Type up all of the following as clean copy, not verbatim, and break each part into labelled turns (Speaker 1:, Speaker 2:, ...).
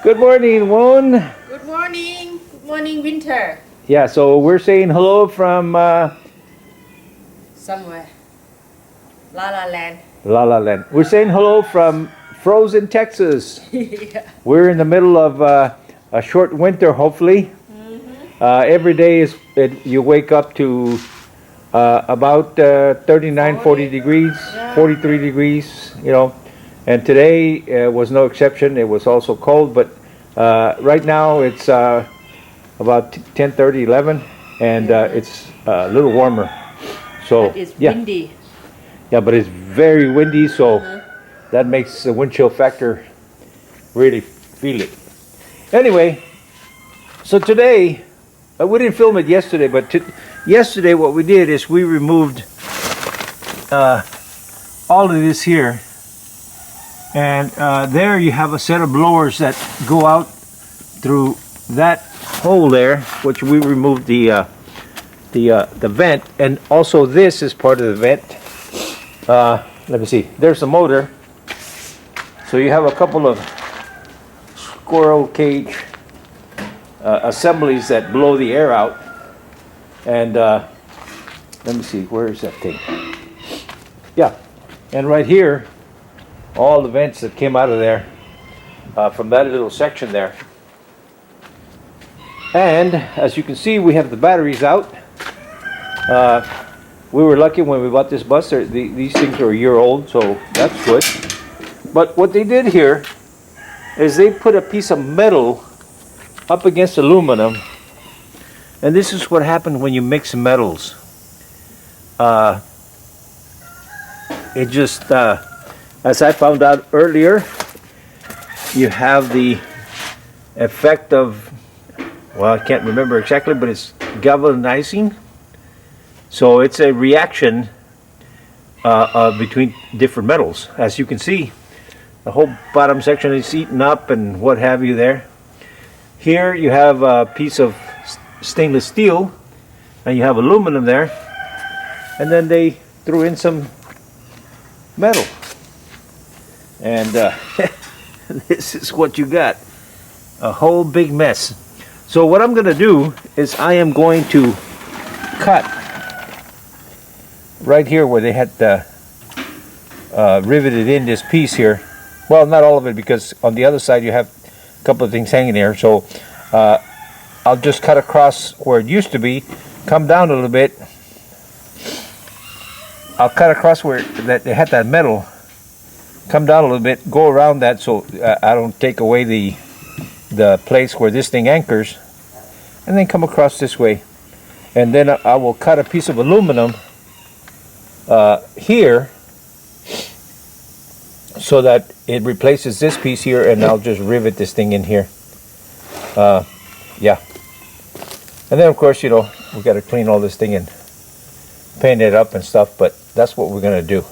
Speaker 1: Good morning, Woon.
Speaker 2: Good morning. Good morning, winter.
Speaker 1: Yeah, so we're saying hello from
Speaker 2: Somewhere. La La Land.
Speaker 1: La La Land. We're saying hello from frozen Texas.
Speaker 2: Yeah.
Speaker 1: We're in the middle of a short winter, hopefully. Every day you wake up to about 39, 40 degrees,
Speaker 2: Yeah.
Speaker 1: 43 degrees, And today was no exception. It was also cold, but right now it's about 10:30, 11, and it's a little warmer. So
Speaker 2: But it's
Speaker 1: yeah,
Speaker 2: windy.
Speaker 1: yeah, but it's very windy, so that makes the wind chill factor really feel it. Anyway, so today we didn't film it yesterday, but yesterday what we did is we removed all of this here, and there you have a set of blowers that go out through that hole there, which we removed the vent, and also this is part of the vent. Let me see. There's a motor, so you have a couple of squirrel cage assemblies that blow the air out, and let me see. Where is that thing? Yeah, and right here, all the vents that came out of there from that little section there. And as you can see, we have the batteries out. We were lucky when we bought this bus. These things are a year old, so that's good. But what they did here is they put a piece of metal up against aluminum, and this is what happened when you mix metals. It just, as I found out earlier, you have the effect of, well, I can't remember exactly, but it's galvanizing. So it's a reaction between different metals. As you can see, the whole bottom section is eaten up and what have you there. Here you have a piece of stainless steel, and you have aluminum there, and then they threw in some metal. And this is what you got. A whole big mess. So what I'm going to do is I am going to cut right here where they had riveted in this piece here. Well, not all of it, because on the other side you have a couple of things hanging there. So I'll just cut across where it used to be, come down a little bit. I'll cut across where they had that metal, come down a little bit, go around that so I don't take away the place where this thing anchors, and then come across this way, and then I will cut a piece of aluminum here so that it replaces this piece here, and I'll just rivet this thing in here. Yeah, and then of course, we got to clean all this thing and paint it up and stuff, but that's what we're going to do.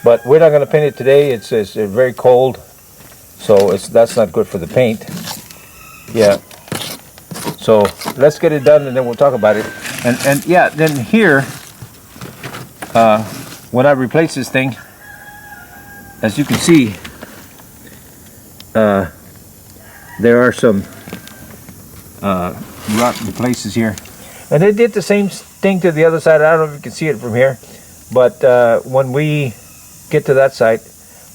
Speaker 1: But we're not going to paint it today. It's very cold, so that's not good for the paint. Yeah, so let's get it done and then we'll talk about it. And yeah, then here, when I replace this thing, as you can see, there are some rotten places here, and they did the same thing to the other side. I don't know if you can see it from here, but when we get to that side,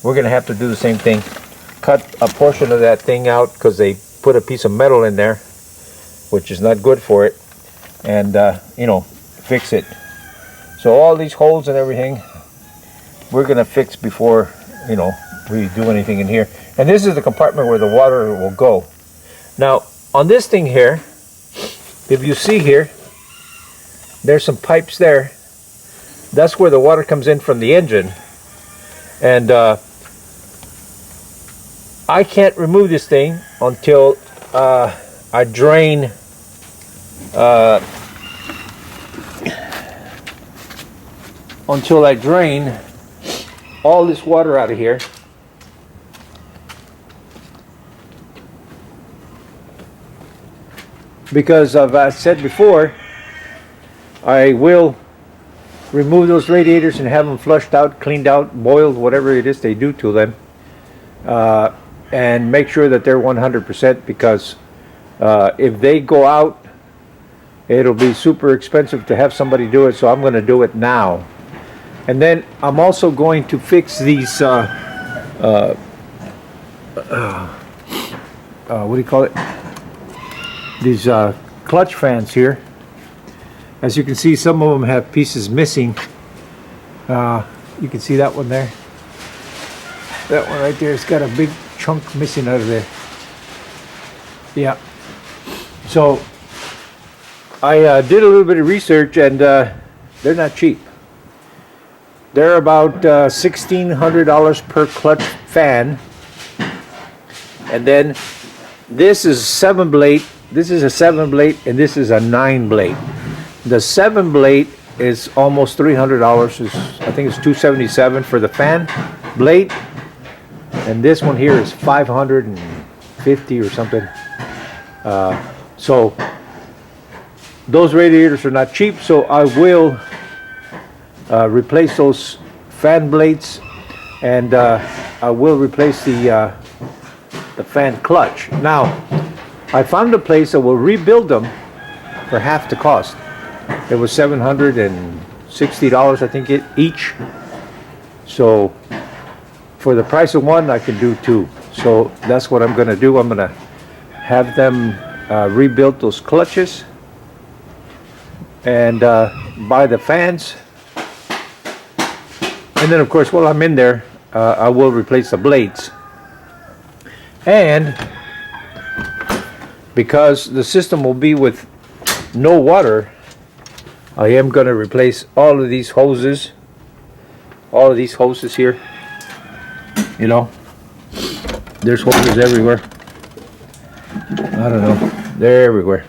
Speaker 1: we're going to have to do the same thing. Cut a portion of that thing out because they put a piece of metal in there, which is not good for it, and fix it. So all these holes and everything, we're going to fix before we do anything in here. And this is the compartment where the water will go. Now on this thing here, if you see here, there's some pipes there. That's where the water comes in from the engine, and I can't remove this thing until I drain all this water out of here. Because as I said before, I will remove those radiators and have them flushed out, cleaned out, boiled, whatever it is they do to them. and make sure that they're 100%, because if they go out, it'll be super expensive to have somebody do it, so I'm going to do it now. And then I'm also going to fix these what do you call it, these clutch fans here. As you can see, some of them have pieces missing. You can see that one there. That one right there, it's got a big chunk missing out of there. Yeah. So I did a little bit of research, and they're not cheap. They're about $1,600 per clutch fan. And then this is 7-blade. This is a 7-blade, and this is a 9-blade. The 7-blade is almost $300. I think it's $277 for the fan blade, and this one here is $550 or something. So those radiators are not cheap. So I will replace those fan blades, and I will replace the fan clutch. Now, I found a place that will rebuild them for half the cost. It was $760, I think, each. So for the price of one, I can do two. So that's what I'm going to do. I'm going to have them rebuild those clutches and buy the fans. And then, of course, while I'm in there, I will replace the blades. And because the system will be with no water, I am going to replace all of these hoses. All of these hoses here. You know, there's hoses everywhere. I don't know. They're everywhere.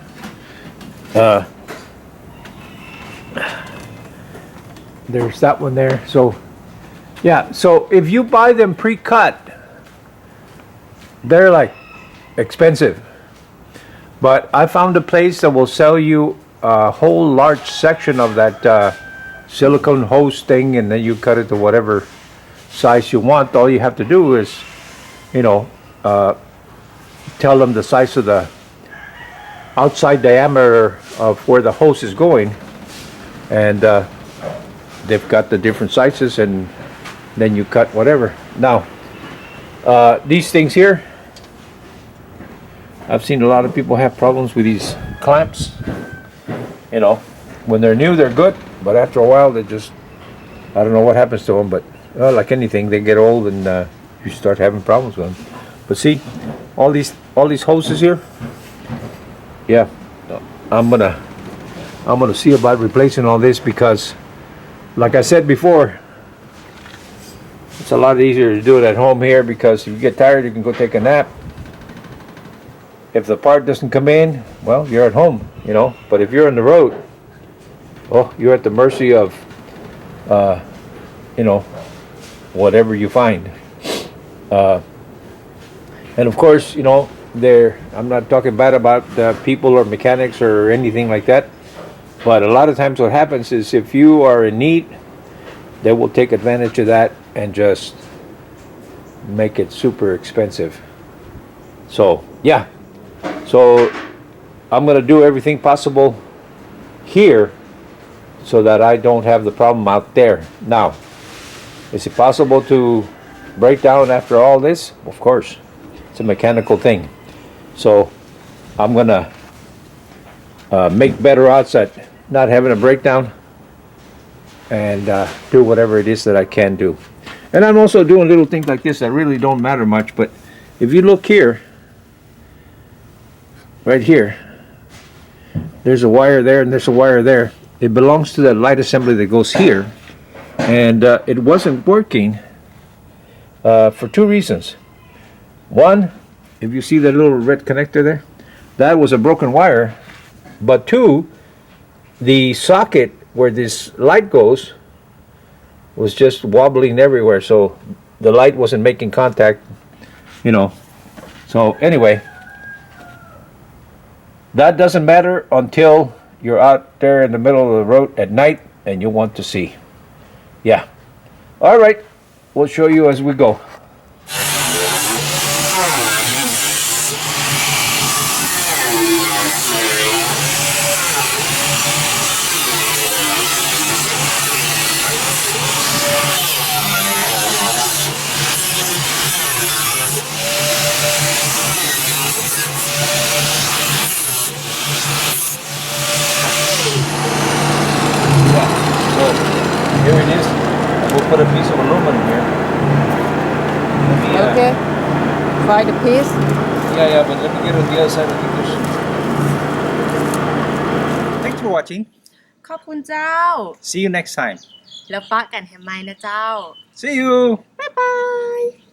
Speaker 1: There's that one there. So, yeah. So if you buy them pre-cut, they're like expensive. But I found a place that will sell you a whole large section of that silicone hose thing, and then you cut it to whatever size you want. All you have to do is, you know, tell them the size of the outside diameter of where the hose is going, and they've got the different sizes, and then you cut whatever. Now, these things here, I've seen a lot of people have problems with these clamps. You know, when they're new, they're good, but after a while, they just, I don't know what happens to them, but like anything, they get old, and you start having problems with them. But see, all these hoses here, yeah, I'm gonna see about replacing all this, because, like I said before, it's a lot easier to do it at home here, because if you get tired, you can go take a nap. If the part doesn't come in, well, you're at home, you know. But if you're on the road, oh, you're at the mercy of, you know, whatever you find. And of course, you know, I'm not talking bad about people or mechanics or anything like that. But a lot of times what happens is, if you are in need, they will take advantage of that and just make it super expensive. So, yeah. So I'm going to do everything possible here so that I don't have the problem out there. Now, is it possible to break down after all this? Of course. It's a mechanical thing. So I'm going to make better odds at not having a breakdown, and do whatever it is that I can do. And I'm also doing little things like this that really don't matter much, but if you look here, right here, there's a wire there and there's a wire there. It belongs to the light assembly that goes here, and it wasn't working for two reasons. One, if you see that little red connector there, that was a broken wire. But two, the socket where this light goes was just wobbling everywhere, so the light wasn't making contact, you know. So anyway, that doesn't matter until you're out there in the middle of the road at night and you want to see. Yeah. All right. We'll show you as we go. put a piece of aluminum here. Let me,
Speaker 2: Okay. Try the piece.
Speaker 1: Yeah, but let me get on the other side of the dish. Thanks for watching.
Speaker 2: ขอบคุณเจ้า
Speaker 1: See you next time.
Speaker 2: แล้วปะกันแฮมไมนะเจ้า
Speaker 1: See you.
Speaker 2: บ๊ายบาย